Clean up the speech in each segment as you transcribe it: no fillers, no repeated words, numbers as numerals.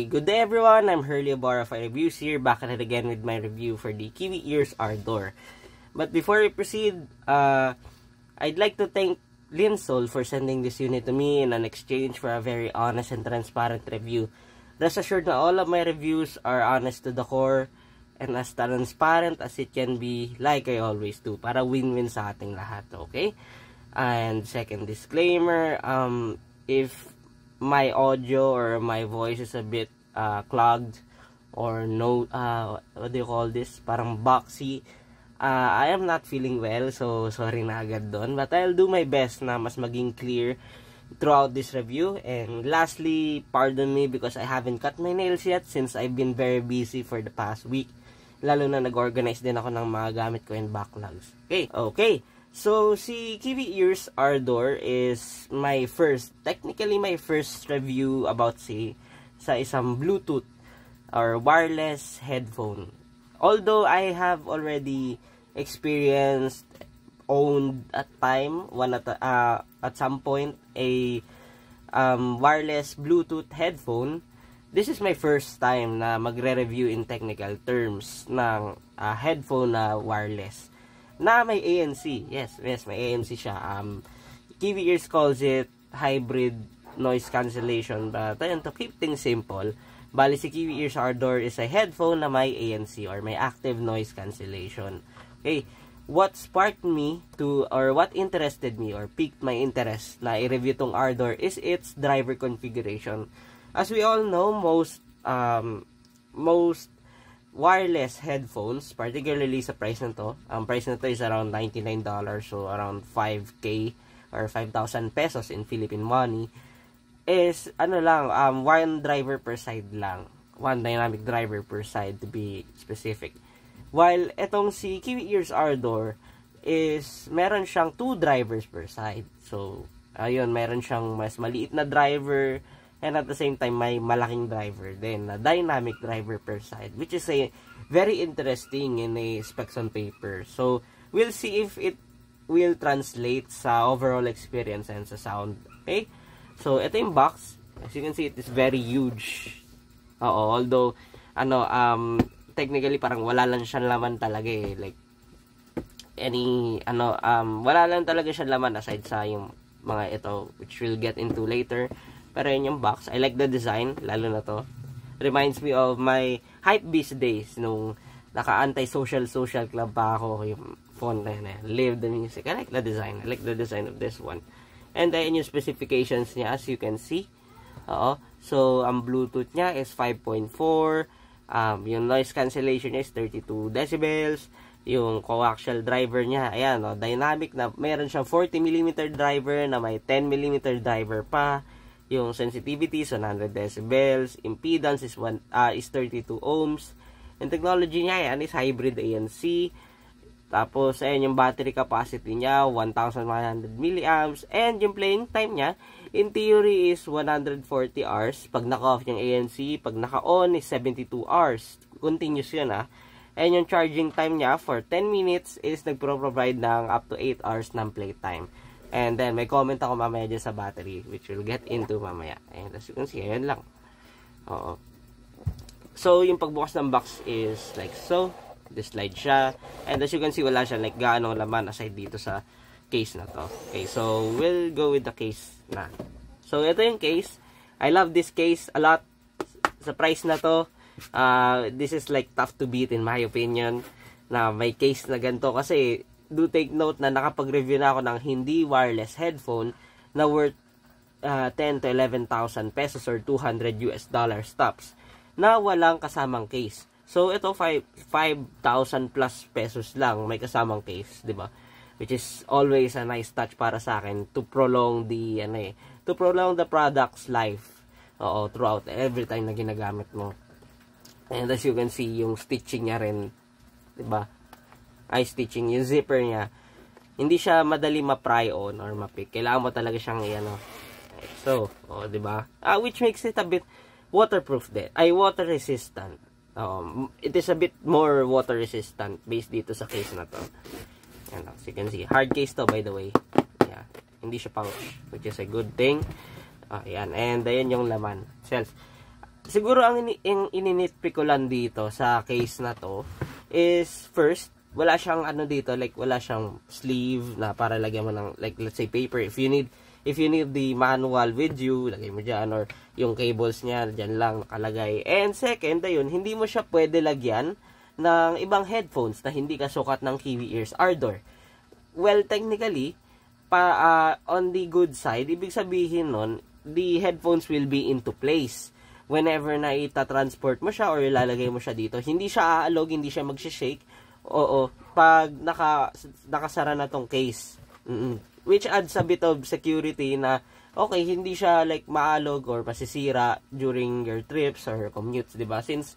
good day everyone, I'm Hurley Ibarra for Reviews here, back at it again with my review for the Kiwi Ears Ardor. But before we proceed, I'd like to thank Linsol for sending this unit to me in an exchange for a very honest and transparent review. Rest assured na all of my reviews are honest to the core and as transparent as it can be, like I always do, para win-win sa ating lahat, okay? And second disclaimer, if my audio or my voice is a bit clogged or no, what do you call this, parang boxy, I am not feeling well, so sorry na agad doon, but I'll do my best na mas maging clear throughout this review. And lastly, pardon me because I haven't cut my nails yet since I've been very busy for the past week, lalo na nag-organize din ako ng mga gamit ko and backlogs. Okay. So, si Kiwi Ears Ardor is technically my first review about sa isang Bluetooth or wireless headphone. Although I have already experienced, owned at some point, a wireless Bluetooth headphone, this is my first time na magre-review in technical terms ng headphone na wireless. Na may ANC. Yes, may ANC siya. Kiwi Ears calls it hybrid noise cancellation. But ayun, to keep things simple, bali si Kiwi Ears Ardor is a headphone na may ANC or may active noise cancellation. Okay, what sparked me to, or what interested me or piqued my interest na i-review tong Ardor is its driver configuration. As we all know, most wireless headphones, particularly sa price na to, ang price na to is around $99, so around 5K or 5,000 pesos in Philippine money, is one driver per side lang, one dynamic driver per side to be specific. While etong si Kiwi Ears Ardor is meron siyang 2 drivers per side, so ayun, meron siyang mas maliit na driver and at the same time may malaking driver din na dynamic driver per side, which is a very interesting in a specs on paper. So we'll see if it will translate sa overall experience and sa sound. Okay, so ito yung box. As you can see, it is very huge. Although technically parang wala lang siyang laman talaga eh, like wala lang talaga siyang laman aside sa yung mga ito, which we'll get into later. Pero yun yung box. I like the design, lalo na to. Reminds me of my Hypebeast days, nung naka-anti-social club pa ako, yung font na yun, Live the Music. I like the design. I like the design of this one. And then yung specifications niya, as you can see. So, ang Bluetooth niya is 5.4. Yung noise cancellation niya is 32 decibels. Yung coaxial driver niya, ayan, dynamic na, meron siyang 40mm driver na may 10mm driver pa. Yung sensitivity is 100 decibels, impedance is 32 ohms. Yung technology niya yan is hybrid ANC. Tapos ayun yung battery capacity niya 1100 milliamps, and yung playing time niya in theory is 140 hours pag naka-off yung ANC, pag naka-on is 72 hours. Continuous yun And yung charging time niya for 10 minutes is nagpro-provide ng up to 8 hours ng playtime. And then, may comment ako mamaya dyan sa battery, which we'll get into mamaya. And as you can see, ayan lang. So, yung pagbukas ng box is like so. This slide siya. And as you can see, wala siya like gaano laman aside dito sa case na to. Okay, so, we'll go with the case na. So, ito yung case. I love this case a lot. Sa price na to, this is like tough to beat in my opinion, na may case na ganito kasi do take note na nakapag-review na ako ng hindi wireless headphone na worth 10 to 11,000 pesos or $200 tops na walang kasamang case. So ito 5,000 plus pesos lang may kasamang case, 'di ba? Which is always a nice touch para sa akin to prolong the product's life. Throughout every time na ginagamit mo. And as you can see, yung stitching niya rin, 'di ba? Eye stitching, yung zipper niya, hindi siya madali ma-pry on or ma-pick. Kailangan mo talaga siyang So, di ba? Which makes it a bit waterproof din. Water resistant. It is a bit more water resistant based dito sa case na to. Yan, as you can see, hard case to by the way. Yeah. Hindi siya pouch, which is a good thing. Ayan, and ayan yung laman. Self. Siguro ang ininitpick ko lang dito sa case na to is first, wala siyang ano dito, like wala siyang sleeve na para lagyan mo ng like let's say paper. If you need the manual with you, lagay mo dyan, or yung cables niya dyan lang nakalagay. And second, ayun, hindi mo siya pwede lagyan ng ibang headphones na hindi kasukat ng Kiwi Ears Ardor. Well, technically, on the good side, ibig sabihin nun, the headphones will be into place. Whenever na itatransport mo siya or ilalagay mo siya dito, hindi siya aalog, hindi siya magsishake. Oo, pag nakasara na tong case. Which adds a bit of security na, okay, hindi siya like maalog or masisira during your trips or commutes, diba? Since,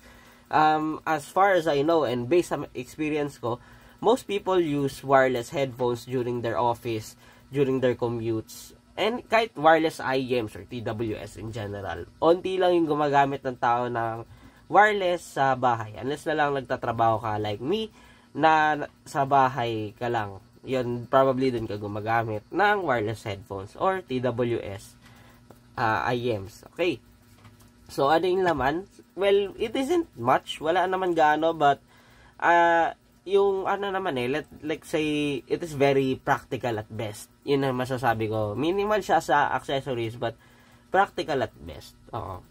as far as I know and based on experience ko, most people use wireless headphones during their office, during their commutes, and kahit wireless IEMs or TWS in general. Onti lang yung gumagamit ng tao ng wireless sa bahay. Unless na lang nagtatrabaho ka like me, na sa bahay ka lang. Yun, probably dun ka gumagamit ng wireless headphones or TWS IEMs. Okay. So, ano yung laman? Well, it isn't much. Wala naman gaano, but yung ano naman let's say, it is very practical at best. Yun ang masasabi ko. Minimal siya sa accessories, but practical at best. Oo.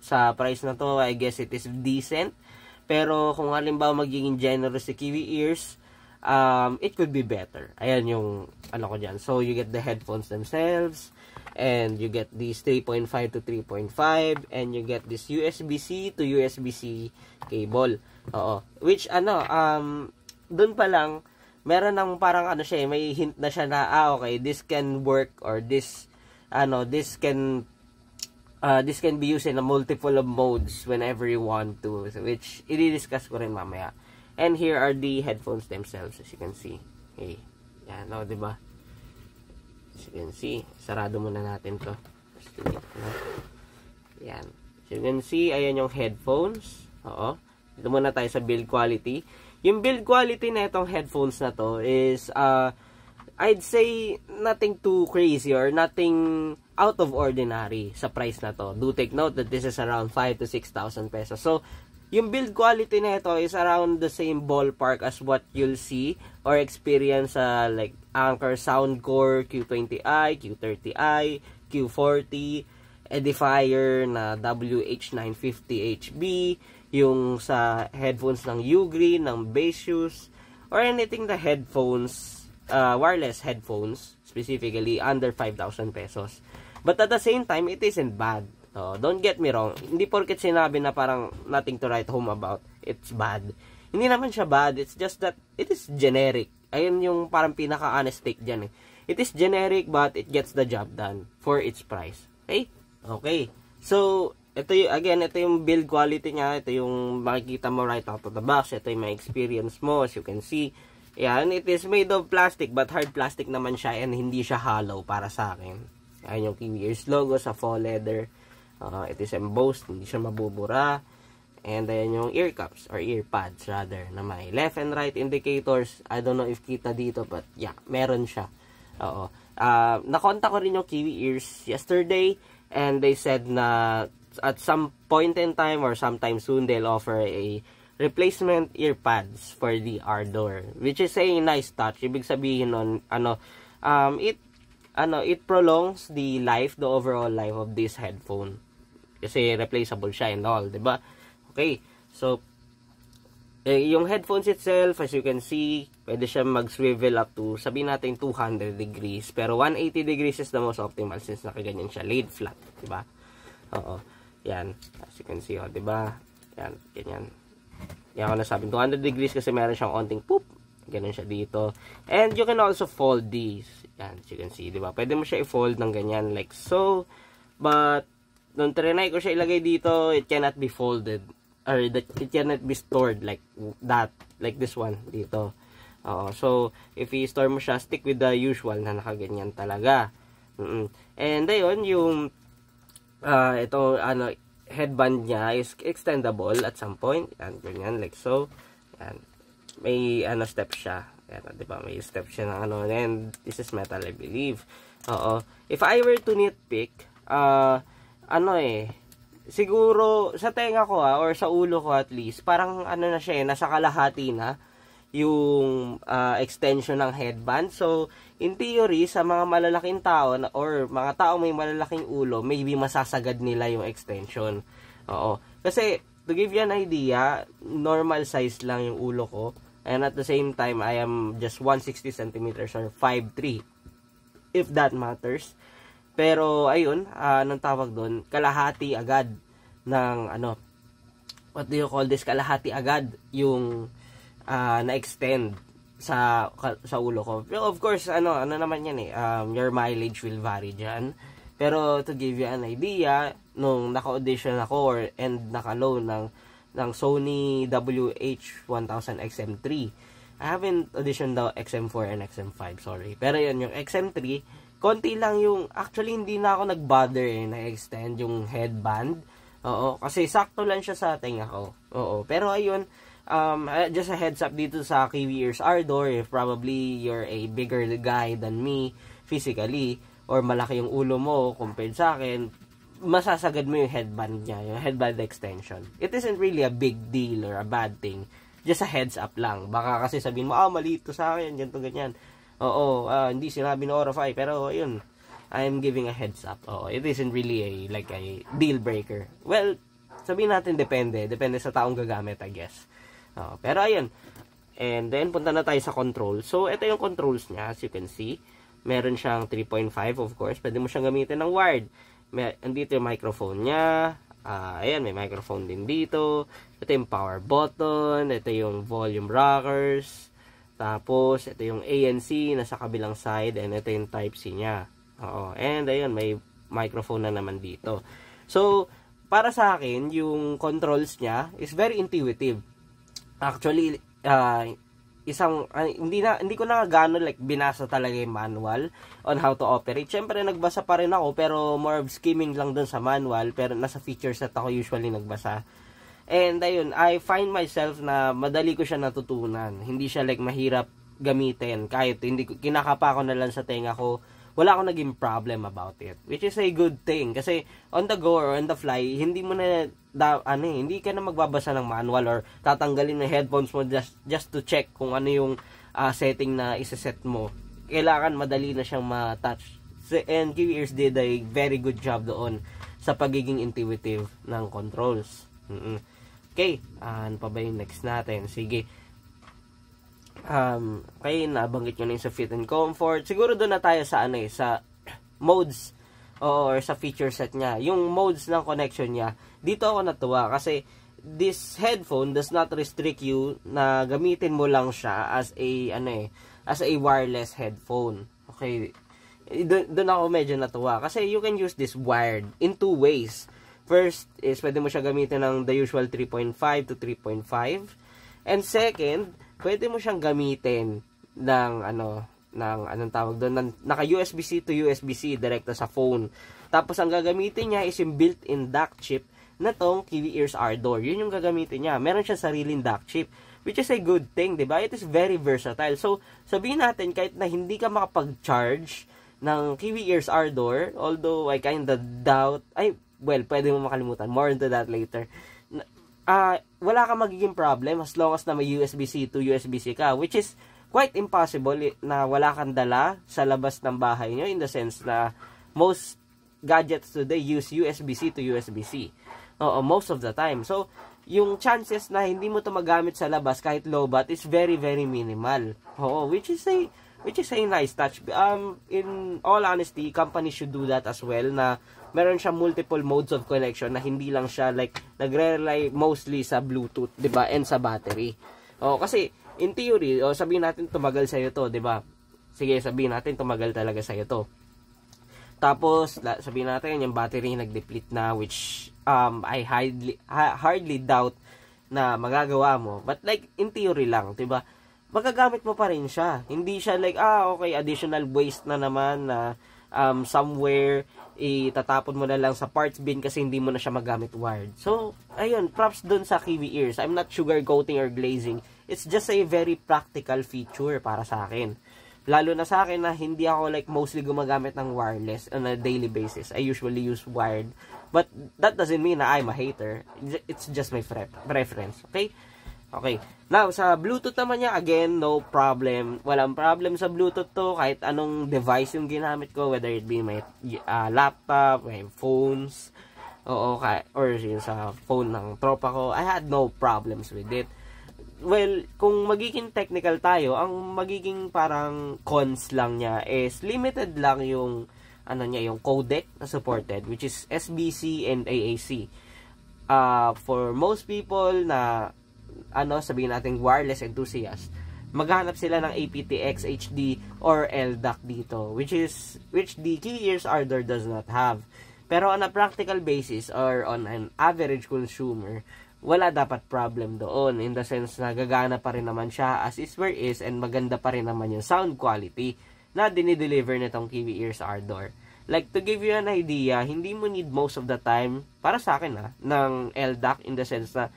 Sa price na to, I guess it is decent. Pero kung halimbawa magiging generous si Kiwi Ears, it could be better. Ayan yung ano ko dyan. So, you get the headphones themselves, and you get this 3.5 to 3.5, and you get this USB-C to USB-C cable. Oo. Which, dun pa lang, meron ng parang siya, may hint na siya na, okay, this can work, or this can be used in a multiple of modes whenever you want to, which i-discuss ko rin mamaya. And here are the headphones themselves, as you can see. Okay. Yan, diba? As you can see, sarado muna natin to. Yan. As you can see, ayan yung headphones. Oo. Dito muna tayo sa build quality. Yung build quality na itong headphones na to is, I'd say, nothing too crazy or nothing out of ordinary sa price na to. Do take note that this is around 5,000 to 6,000 pesos. So, yung build quality na ito is around the same ballpark as what you'll see or experience like Anker Soundcore Q20i, Q30i, Q40, Edifier na WH950HB, yung sa headphones ng Ugreen, ng Baseus, or anything the headphones, wireless headphones, specifically under 5,000 pesos. But at the same time, it isn't bad. Don't get me wrong. Hindi porket sinabi na parang nothing to write home about, it's bad. Hindi naman siya bad. It's just that it is generic. Ayun yung parang pinaka-honest take dyan eh. It is generic but it gets the job done for its price. Okay? Okay. So, ito yung build quality niya. Ito yung makikita mo right out of the box. Ito yung may experience mo. As you can see, yan, it is made of plastic but hard plastic naman siya and hindi siya hollow para sa akin. Ayan yung Kiwi Ears logo sa faux leather. It is embossed, hindi siya mabubura. And ayan yung ear cups or ear pads rather na may left and right indicators. I don't know if kita dito but yeah, meron siya. Oo. Nakontak ko rin yung Kiwi Ears yesterday and they said na at some point in time or sometime soon they'll offer a replacement ear pads for the Ardor, which is a nice touch. Ibig sabihin nun, it prolongs the overall life of this headphone. Kasi replaceable siya and all, diba? Okay, so, yung headphones itself, as you can see, pwede siya mag-swivel up to, sabihin natin 200 degrees, pero 180 degrees is the most optimal since nakaganyan siya, laid flat, diba? Oo, yan, as you can see, diba? Yan, ganyan. Yan ako nasabing 200 degrees kasi meron siyang onting poop, ganun siya dito. And you can also fold these, yan, as you can see, diba? Pwede mo siya i-fold ng ganyan, like so, but, nung trinay ko siya ilagay dito, it cannot be folded. Or it cannot be stored like that. Like this one dito. So, if i-store mo siya, stick with the usual na nakaganyan talaga. And ayun, yung headband niya is extendable at some point. Yan, ganyan, like so. Yan. May step siya. Yan, diba? May step siya ng and this is metal, I believe. If I were to nitpick, siguro sa tenga ko or sa ulo ko at least, parang ano na siya nasa kalahati na yung extension ng headband. So, in theory, sa mga malalaking tao or mga tao may malalaking ulo, maybe masasagad nila yung extension. Oo. Kasi, to give you an idea, normal size lang yung ulo ko. And at the same time, I am just 160 centimeters or 5'3", if that matters. Pero, ayun, anong tawag doon? Kalahati agad ng, what do you call this? Kalahati agad yung na-extend sa ulo ko. Pero of course, ano naman yan your mileage will vary dyan. Pero to give you an idea, nung naka-audition ako and naka-loan ng Sony WH-1000 XM3. I haven't auditioned the XM4 and XM5, sorry. Pero yun, yung XM3, konti lang yung, actually hindi na ako nag-bother na-extend yung headband. Oo, kasi sakto lang siya sa tenga ko. Oo, pero ayun, just a heads up dito sa Kiwi Ears Ardor, if probably you're a bigger guy than me physically, or malaki yung ulo mo compared sa akin, masasagad mo yung headband niya, yung headband extension. It isn't really a big deal or a bad thing. Just a heads up lang. Baka kasi sabihin mo, mali ito sa akin, ganito, ganyan. Oo, hindi sinabi ng Orify, pero yun, I'm giving a heads up. Oo, it isn't really a deal breaker. Well, sabihin natin depende sa taong gagamit, I guess. Pero ayun, and then punta na tayo sa control. So, ito yung controls niya, as you can see. Meron siyang 3.5, of course. Pwede mo siyang gamitin ng wired. Andito yung microphone niya. Ayan, may microphone din dito. Ito yung power button. Ito yung volume rockers. Tapos, ito yung ANC na sa kabilang side. And ito yung Type-C niya. And ayun, may microphone na naman dito. So, para sa akin, yung controls niya is very intuitive. Actually, hindi ko na gano'n binasa talaga yung manual on how to operate. Siyempre nagbasa pa rin ako, pero more of skimming lang dun sa manual, pero nasa feature set ako usually nagbasa. And ayun, I find myself na madali ko siya natutunan. Hindi siya mahirap gamitin, kahit hindi kinakapa ko na lang sa tenga ko, wala akong naging problem about it, which is a good thing kasi on the go or on the fly, hindi mo na hindi ka na magbabasa ng manual or tatanggalin ng headphones mo just to check kung ano yung setting na isa-set mo. Kailangan madali na siyang ma-touch. And Kiwi Ears did a very good job doon sa pagiging intuitive ng controls. Okay, ano pa ba yung next natin? Sige. Okay, nabanggit nyo na yung sa fit and comfort. Siguro doon na tayo sa sa modes or sa feature set niya. Yung modes ng connection niya, dito ako natuwa kasi this headphone does not restrict you na gamitin mo lang siya as a wireless headphone. Okay, doon ako medyo natuwa kasi you can use this wired in two ways. First is pwede mo siya gamitin ng the usual 3.5 to 3.5, and second, pwede mo siyang gamitin ng anong tawag doon, naka USB-C to USB-C direkta sa phone. Tapos ang gagamitin niya is yung built-in DAC chip na tong Kiwi Ears Ardor. Yun yung gagamitin niya. Meron siya sariling DAC chip, which is a good thing, 'di ba? It is very versatile. So, sabihin natin kahit na hindi ka makapag-charge ng Kiwi Ears Ardor, although I kinda doubt, pwede mo makalimutan. More into that later. Wala ka magiging problem as long as na may USB-C to USB-C ka, which is quite impossible na wala kang dala sa labas ng bahay nyo, in the sense na most gadgets today use USB-C to USB-C. Most of the time. So, yung chances na hindi mo to magamit sa labas kahit low-bat is very, very minimal. Which is a nice touch. In all honesty, companies should do that as well, na meron siya multiple modes of connection na hindi lang siya nagre-rely mostly sa Bluetooth, 'di ba, and sa battery. Kasi in theory, sabihin natin tumagal sa iyo to, 'di ba? Sige, sabihin natin tumagal talaga sa iyo to. Tapos sabihin natin yung battery nag-deplete na, which I hardly doubt na magagawa mo. But in theory lang, 'di ba? Magagamit mo pa rin siya. Hindi siya okay, additional waste na naman na somewhere itatapon mo na lang sa parts bin kasi hindi mo na siya magamit wired. So, ayun, props dun sa Kiwi Ears. I'm not sugarcoating or glazing. It's just a very practical feature para sa akin. Lalo na sa akin na hindi ako like mostly gumagamit ng wireless on a daily basis. I usually use wired. But that doesn't mean na I'm a hater. It's just my preference. Okay? Okay. Now, sa Bluetooth naman niya, again, no problem. Walang problem sa Bluetooth to. Kahit anong device yung ginamit ko, whether it be my laptop, my phones, or yung sa phone ng tropa ko, I had no problems with it. Well, kung magiging technical tayo, ang magiging parang cons lang niya is limited lang yung yung codec na supported, which is SBC and AAC. For most people na sabihin natin wireless enthusiast, maghanap sila ng aptX HD or LDAC dito, which the Kiwi Ears Ardor does not have. Pero on a practical basis or on an average consumer, wala dapat problem doon, in the sense na gagana pa rin naman siya as is where is, and maganda pa rin naman yung sound quality na dinideliver nitong Kiwi Ears Ardor. Like, to give you an idea, hindi mo need most of the time, para sa akin ng LDAC, in the sense na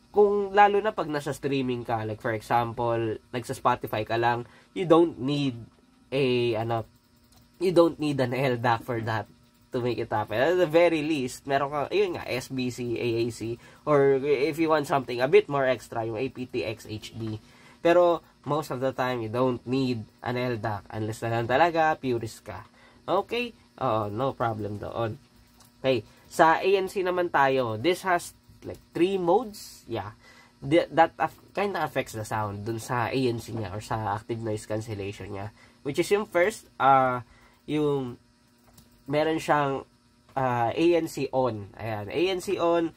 kung lalo na pag nasa streaming ka, like for example, nagsa-Spotify ka lang, you don't need an LDAC for that to make it happen. At the very least, meron ka, SBC, AAC, or if you want something a bit more extra, yung aptX HD. Pero, most of the time, you don't need an LDAC unless na lang talaga, purist ka. Okay? No problem doon. Okay. Sa ANC naman tayo, this has like 3 modes. Yeah. That kind of affects the sound dun sa ANC niya or sa active noise cancellation niya. Which is yung first, yung meron siyang ANC on. Ayan, ANC on.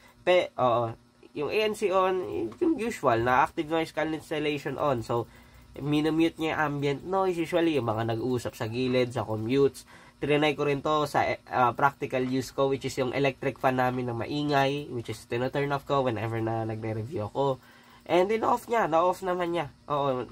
Yung ANC on, yung usual na active noise cancellation on. So, minamute niya yung ambient noise. Usually, yung mga nag-uusap sa gilid, sa commutes. Trinay ko rin to sa practical use ko, which is yung electric fan namin na maingay, which is tina-turn off ko whenever na nagre-review ako. And then na-off naman niya. Oo,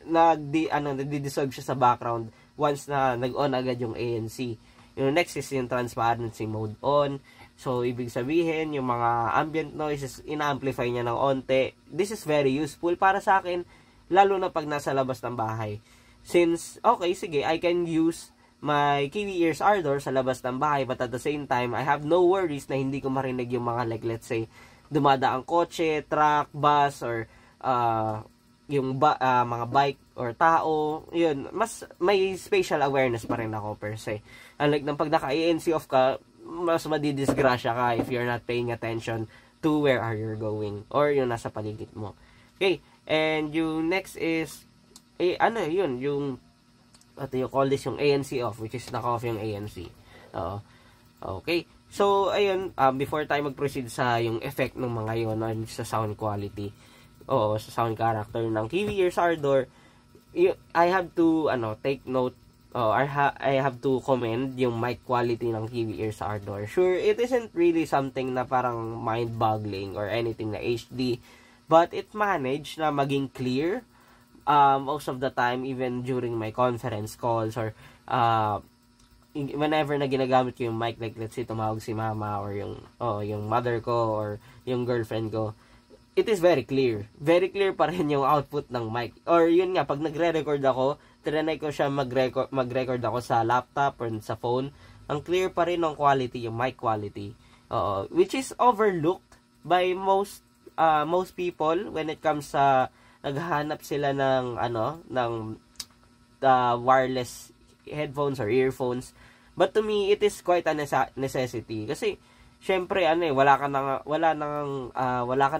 nagdi-dissolve siya sa background once na nag-on agad yung ANC. Yung next is yung transparency mode on. So, ibig sabihin, yung mga ambient noises, ina-amplify niya ng onte. This is very useful para sa akin, lalo na pag nasa labas ng bahay. Since, okay, sige, I can use my Kiwi Ears Ardor sa labas ng bahay, but at the same time, I have no worries na hindi ko marinig yung mga, like, let's say, dumadaang kotse, truck, bus, or mga bike or tao. Yun, mas may spatial awareness pa rin ako per se. Unlike nang pag naka-ANC off ka, mas madidisgrasya ka if you're not paying attention to where are you going or yung nasa paligid mo. Okay, and yung next is yung what you call this, yung ANC off, which is naka-off yung ANC. Okay. So, ayun, before tayo mag-proceed sa yung effect ng mga yun sa sound quality, sa sound character ng Kiwi Ears Ardor, I have to, take note, I have to commend yung mic quality ng Kiwi Ears Ardor. Sure, it isn't really something na parang mind-boggling or anything na HD, but it managed na maging clear, most of the time, even during my conference calls or whenever na ginagamit ko yung mic, like let's say tumawag si mama or yung mother ko or yung girlfriend ko, it is very clear. Very clear pa rin yung output ng mic. Or yun nga, pag nagre-record ako, trinay ko siya mag-record ako sa laptop or sa phone, ang clear pa rin ng quality, yung mic quality. Which is overlooked by most people when it comes sa naghahanap sila ng wireless headphones or earphones. But to me, it is quite a necessity kasi syempre wala ka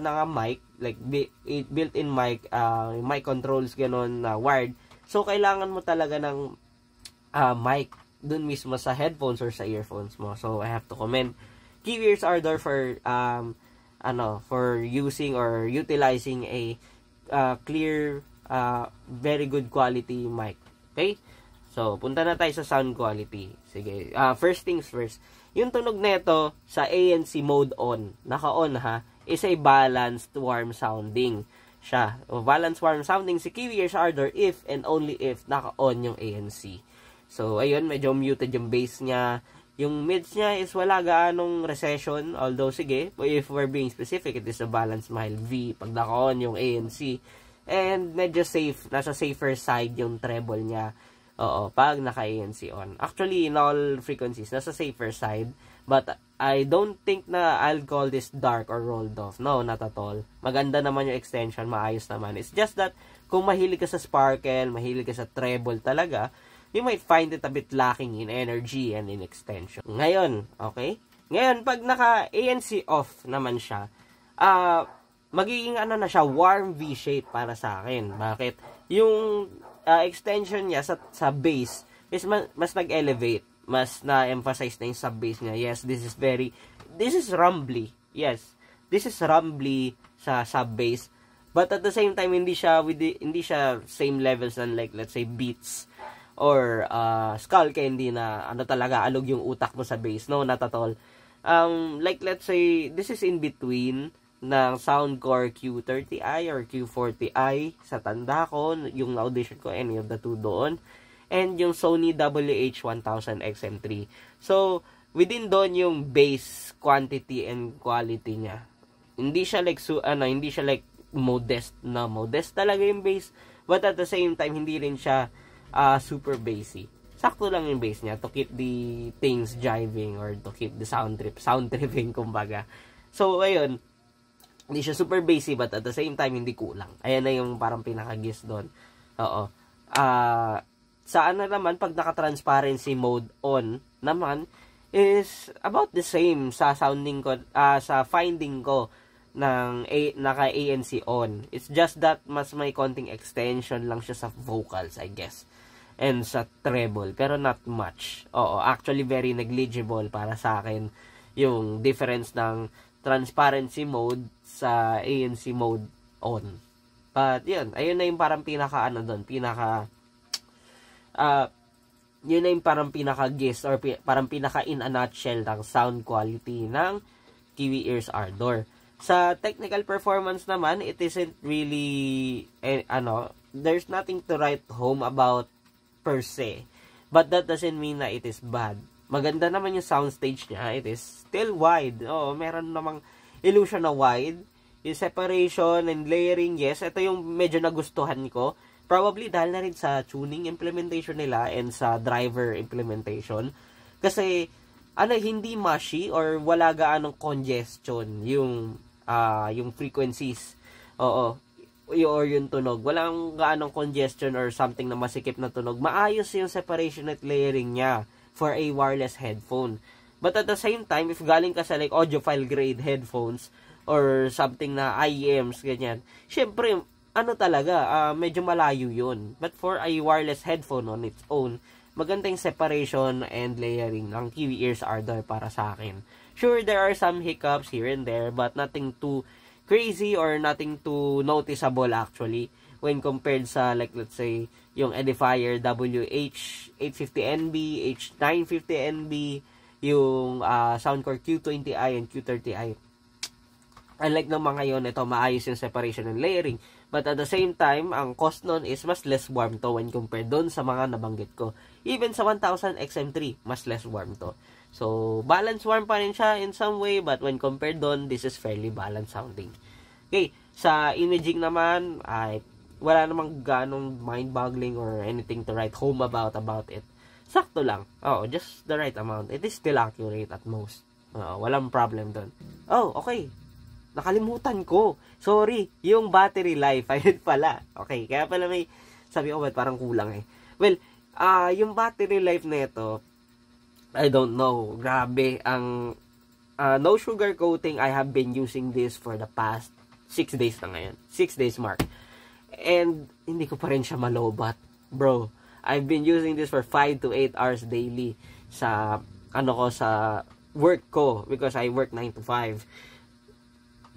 na mic, like built-in mic, mic controls ganon na wired. So kailangan mo talaga ng mic dun mismo sa headphones or sa earphones mo. So I have to commend Kiwi Ears Ardor for using or utilizing a clear, very good quality mic. Okay? So, punta na tayo sa sound quality. Sige. First things first. Yung tunog nito sa ANC mode on, naka-on is a balanced warm sounding siya. Balanced warm sounding si Kiwi Ears Ardor if and only if naka-on yung ANC. So, ayun, medyo muted yung bass niya. Yung mids niya is wala gaanong recession. Although, sige, if we're being specific, it is a balanced mild V pag naka-on yung ANC. And medyo safe, nasa safer side yung treble niya. Oo, pag naka-ANC on. Actually, in all frequencies, nasa safer side. But I don't think na I'll call this dark or rolled off. No, not at all. Maganda naman yung extension, maayos naman. It's just that, kung mahilig ka sa sparkle, mahilig ka sa treble talaga, you might find it a bit lacking in energy and in extension. Ngayon, okay? Ngayon, pag naka-ANC off naman siya, magiging ano na siya, warm V-shape para sa akin. Bakit? Yung extension niya sa base is mas nag-elevate. Mas na-emphasize na yung sub-bass niya. Yes, this is rumbly. Yes, this is rumbly sa sub-bass. But at the same time, hindi siya same levels than like, let's say, Beats or Skull Candy na ano talaga, alog yung utak mo sa bass. No, not at all. Like, let's say, this is in between ng Soundcore Q30i or Q40i sa tanda ko, yung audition ko, any of the two doon, and yung Sony WH-1000XM3. So, within doon yung bass quantity and quality niya. Hindi siya like hindi siya like modest talaga yung bass, but at the same time hindi rin siya super bassy. Sakto lang yung bass niya to keep the things jiving or to keep the sound tripping kumbaga. So, ayun, hindi siya super bassy but at the same time hindi kulang. Ayan na yung parang pinaka-gist doon. Oo. Sa ano naman, pag naka-transparency mode on naman, is about the same sa sounding ko, sa finding ko ng naka-ANC on. It's just that mas may konting extension lang siya sa vocals, I guess. And sa treble, pero not much. Oo, actually very negligible para sa akin yung difference ng transparency mode sa ANC mode on. But yun, ayun na yung parang pinaka yun na yung parang pinaka-gist or parang pinaka in a nutshell ng sound quality ng Kiwi Ears Ardor. Sa technical performance naman, it isn't really there's nothing to write home about per se. But that doesn't mean na it is bad. Maganda naman yung soundstage niya. It is still wide. Oo, meron namang illusion na wide. Yung separation and layering, yes, ito yung medyo nagustuhan ko. Probably dahil na rin sa tuning implementation nila and sa driver implementation. Kasi, hindi mushy or wala gaanong congestion yung frequencies. Oo. Or yung tunog. Walang gaanong congestion or something na masikip na tunog. Maayos yung separation at layering niya for a wireless headphone. But at the same time, if galing ka sa like audiophile grade headphones or something na IEMs, ganyan, syempre, medyo malayo yun. But for a wireless headphone on its own, maganda yung separation and layering ng Kiwi Ears Ardor para sa akin. Sure, there are some hiccups here and there, but nothing too crazy or nothing too noticeable actually when compared sa like let's say yung Edifier WH850NB, H950NB, yung Soundcore Q20i and Q30i. Unlike ng mga yon, ito maayos yung separation and layering. But at the same time, ang cost nun is mas less warm to when compared doon sa mga nabanggit ko. Even sa 1000 XM3, mas less warm to. So, balance warm pa rin siya in some way, but when compared doon, this is fairly balanced sounding. Okay, sa imaging naman, ay wala namang ganong mind-boggling or anything to write home about it. Sakto lang. Oh, just the right amount. It is still accurate at most. Walang problem doon. Oh, okay. Nakalimutan ko. Sorry, yung battery life. Ayun pala. Okay, kaya pala may sabi ko, ba't parang kulang eh. Well, yung battery life na ito, I don't know. Grabe. Ang no sugar coating, I have been using this for the past 6 days na ngayon. 6 days mark. And hindi ko pa rin siya malobat. Bro, I've been using this for 5 to 8 hours daily sa sa work ko because I work 9 to 5.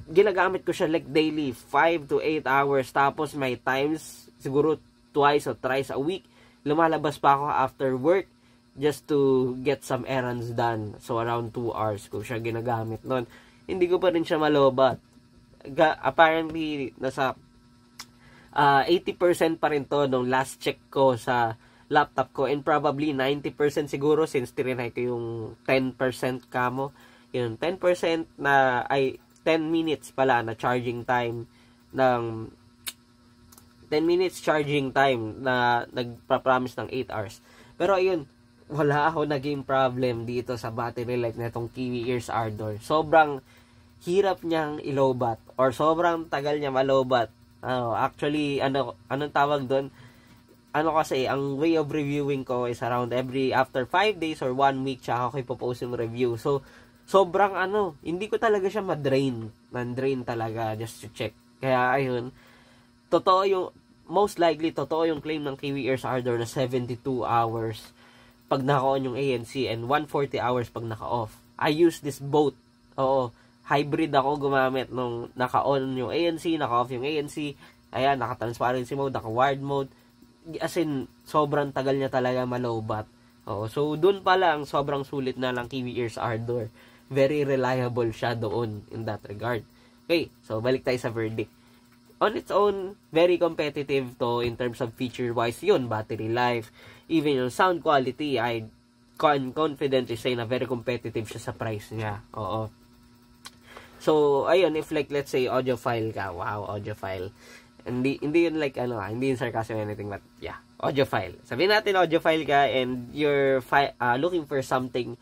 Ginagamit ko siya like daily 5 to 8 hours tapos may times siguro twice or thrice a week lumalabas pa ako after work just to get some errands done. So around 2 hours ko siya ginagamit noon. Hindi ko pa rin siya malobat. Apparently nasa 80% pa rin to nung last check ko sa laptop ko and probably 90% siguro since trinay ko yung 10% kamo. Yung 10% na ay 10 minutes pala na charging time ng 10 minutes charging time na nagpa-promise ng 8 hours. Pero ayun, wala ako naging problem dito sa battery life na itong Kiwi Ears Ardor. Sobrang hirap niyang ilobat or sobrang tagal niya malobat. Actually, anong tawag doon? Kasi, ang way of reviewing ko is around after 5 days or 1 week, tsaka ako ipopost yung review. So, sobrang hindi ko talaga siya ma-drain. Man-drain talaga, just to check. Kaya, ayun, most likely, totoo yung claim ng Kiwi Ears Ardor na 72 hours pag naka-on yung ANC and 140 hours pag naka-off. I use this both. Oo, hybrid ako gumamit nung naka-on yung ANC, naka-off yung ANC. Ayan, naka-transparency mode, naka-wired mode. As in, sobrang tagal niya talaga malobat. Oo, so dun pala ang sobrang sulit na lang Kiwi Ears Ardor. Very reliable siya doon in that regard. Okay, so balik tayo sa verdict. On its own, very competitive to in terms of feature-wise yun, battery life, even yung sound quality, I can confidently say na very competitive siya sa price niya. Oo. So, ayun, if like, let's say, audiophile ka, wow, audiophile. Hindi yun like, hindi yun sarcasm or anything, but yeah, audiophile. Sabihin natin, audiophile ka and you're looking for something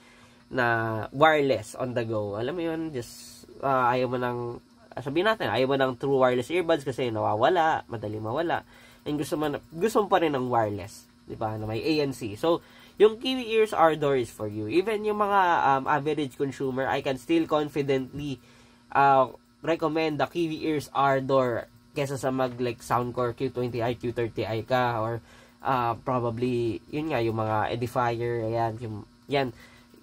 na wireless on the go. Alam mo yun, just, ayaw mo ng true wireless earbuds kasi nawawala, madali mawala. And gusto mo pa rin ng wireless, di ba, na may ANC. So, yung Kiwi Ears Ardor is for you. Even yung mga average consumer, I can still confidently recommend the Kiwi Ears Ardor kesa sa like Soundcore Q20i, Q30i ka, or probably, yun nga, yung mga edifier, yan.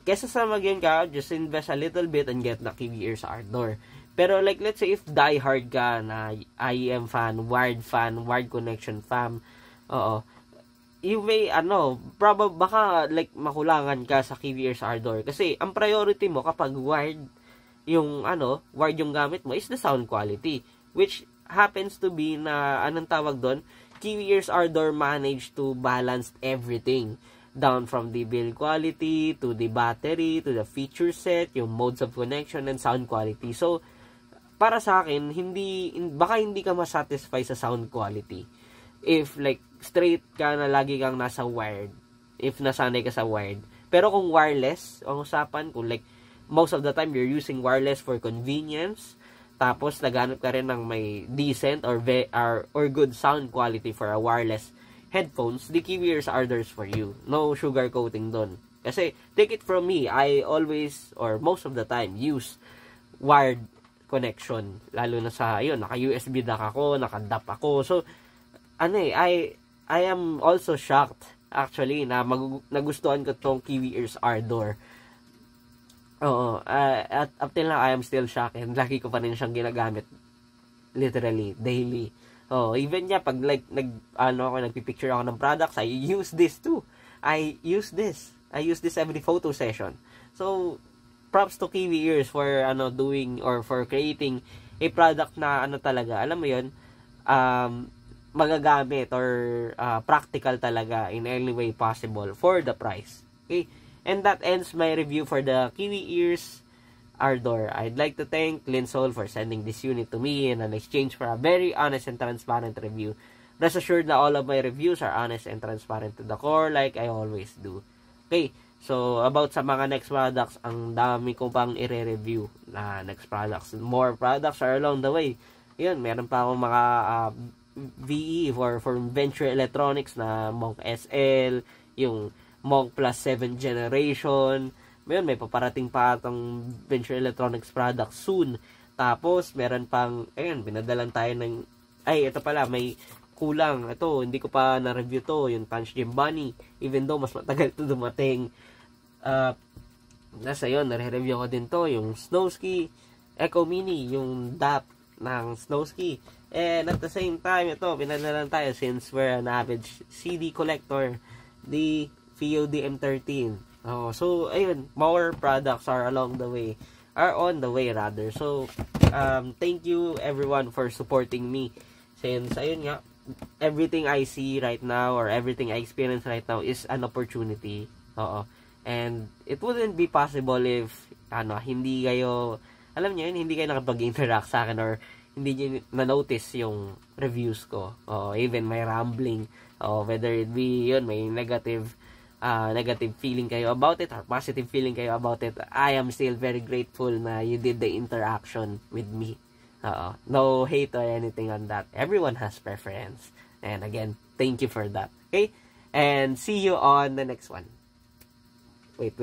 Kesa sa yun ka, just invest a little bit and get the Kiwi Ears Ardor. Pero like, let's say, if diehard ka na IEM fan, wired connection fan, you may, baka like makulangan ka sa Kiwi Ears Ardor. Kasi, ang priority mo kapag wired yung gamit mo is the sound quality. Which happens to be na, tawag doon, Kiwi Ears Ardor managed to balance everything. Down from the build quality, to the battery, to the feature set, yung modes of connection, and sound quality. So, para sa akin, baka hindi ka masatisfy sa sound quality. If like, straight ka na lagi kang nasa wired. If nasanay ka sa wired. Pero kung wireless, ang usapan, kung like, most of the time, you're using wireless for convenience, tapos naghanap ka rin ng may decent or good sound quality for a wireless headphones, the Kiwi Ears Ardor for you. No sugar coating doon. Kasi, take it from me, I always, or most of the time, use wired connection. Lalo na sa, naka-USB dock ako, naka-DAP ako. So, I am also shocked, actually, na nagustuhan ko tong Kiwi Ears Ardor. Oo, at up till now, I am still shocked and lagi ko pa rin siyang ginagamit literally, daily. Even pag like, nagpipicture ako ng products, I use this too. I use this every photo session. So, props to Kiwi Ears for, doing, or for creating a product na, talaga, alam mo yun, magagamit or practical talaga in any way possible for the price. Okay? And that ends my review for the Kiwi Ears Ardor. I'd like to thank Linsol for sending this unit to me in an exchange for a very honest and transparent review. Rest assured na all of my reviews are honest and transparent to the core like I always do. Okay, so about sa mga next products, ang dami ko pang i-review na next products. More products are along the way. Yun, meron pa akong mga VE for Venture Electronics na Monk SL, yung Monk Plus 7th generation. May paparating pa itong Venture Electronics product soon. Tapos, meron pang, binadalan tayo ng, ito pala, may kulang. Ito, hindi ko pa na-review to, yung Punch Gym Bunny. Even though, mas matagal ito dumating. Nasa yun, nare-review ko din to, yung Snowski Echo Mini, yung DAP ng Snowski. And at the same time, ito, binadalan tayo since we're an average CD collector, the FIOD M13. So, ayun, more products are on the way, rather. So, thank you everyone for supporting me. Since, ayun nga, everything I see right now, or everything I experience right now is an opportunity. And, it wouldn't be possible if, hindi kayo nakapag-interact sa akin, or hindi niyo na-notice yung reviews ko, o even my rambling, o whether it be yun, may negative feeling kayo about it or positive feeling kayo about it, I am still very grateful na you did the interaction with me. No hate or anything on that. Everyone has preference. And again, thank you for that. Okay? And see you on the next one. Wait.